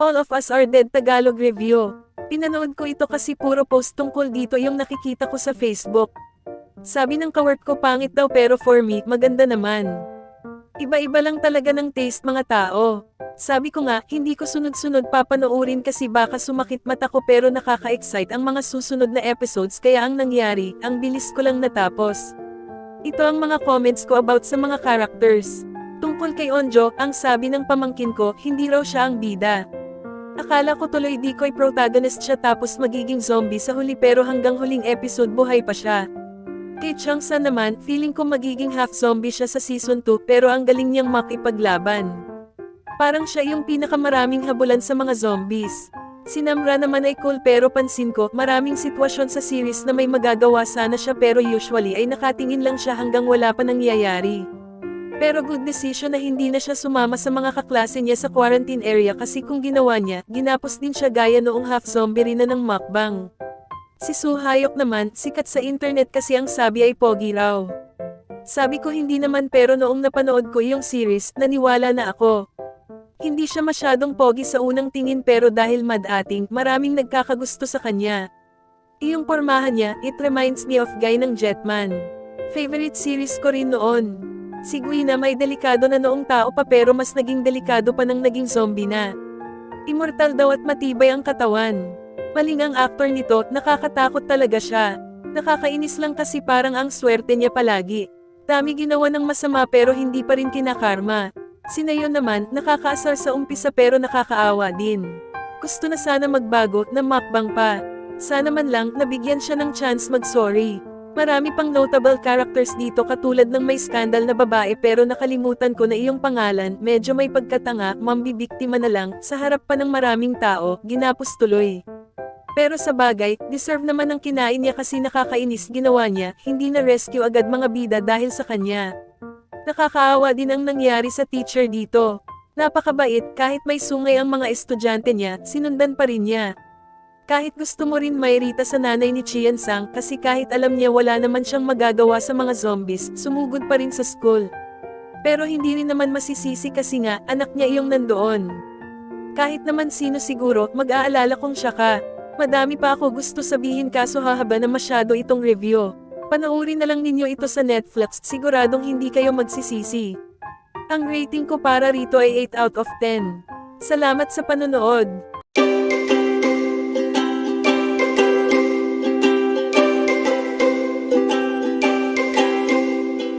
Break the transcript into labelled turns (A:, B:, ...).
A: All of Us Are Dead Tagalog Review. Pinanood ko ito kasi puro post tungkol dito yung nakikita ko sa Facebook. Sabi ng kawork ko pangit daw pero for me, maganda naman. Iba-iba lang talaga ng taste mga tao. Sabi ko nga, hindi ko sunod-sunod papanoorin kasi baka sumakit mata ko pero nakaka-excite ang mga susunod na episodes kaya ang nangyari, ang bilis ko lang natapos. Ito ang mga comments ko about sa mga characters. Tungkol kay Onjo, ang sabi ng pamangkin ko, hindi raw siya ang bida. Akala ko tuloy decoy protagonist siya tapos magiging zombie sa huli pero hanggang huling episode buhay pa siya. Kay Changsa naman, feeling ko magiging half zombie siya sa season 2 pero ang galing niyang makipaglaban. Parang siya yung pinakamaraming habulan sa mga zombies. Si Namra naman ay cool pero pansin ko, maraming sitwasyon sa series na may magagawa sana siya pero usually ay nakatingin lang siya hanggang wala pa nangyayari. Pero good decision na hindi na siya sumama sa mga kaklase niya sa quarantine area kasi kung ginawa niya, ginapos din siya gaya noong half zombie rin na ng mukbang. Si Suhayok naman, sikat sa internet kasi ang sabi ay pogi raw. Sabi ko hindi naman pero noong napanood ko yung series, naniwala na ako. Hindi siya masyadong pogi sa unang tingin pero dahil mad-ating, maraming nagkakagusto sa kanya. Iyong pormahan niya, it reminds me of Guy ng Jetman. Favorite series ko rin noon. Si Guina may delikado na noong tao pa pero mas naging delikado pa nang naging zombie na. Immortal daw at matibay ang katawan. Maling ang actor nito, nakakatakot talaga siya. Nakakainis lang kasi parang ang swerte niya palagi. Dami ginawa ng masama pero hindi pa rin kinakarma. Si Nayon naman, nakakaasar sa umpisa pero nakakaawa din. Gusto na sana magbago, na mukbang pa. Sana man lang, nabigyan siya ng chance mag-sorry. Marami pang notable characters dito katulad ng may skandal na babae pero nakalimutan ko na iyong pangalan, medyo may pagkatanga, mambibiktima na lang, sa harap pa ng maraming tao, ginapos tuloy. Pero sa bagay, deserve naman ang kinain niya kasi nakakainis ginawa niya, hindi na rescue agad mga bida dahil sa kanya. Nakakaawa din ang nangyari sa teacher dito. Napakabait, kahit may sungay ang mga estudyante niya, sinundan pa rin niya. Kahit gusto mo rin mairita sa nanay ni Chian Sang kasi kahit alam niya wala naman siyang magagawa sa mga zombies, sumugod pa rin sa school. Pero hindi rin naman masisisi kasi nga, anak niya iyong nandoon. Kahit naman sino siguro, mag-aalala kung siya ka. Madami pa ako gusto sabihin kaso hahaba na masyado itong review. Panoorin na lang ninyo ito sa Netflix, siguradong hindi kayo magsisisi. Ang rating ko para rito ay 8 out of 10. Salamat sa panonood.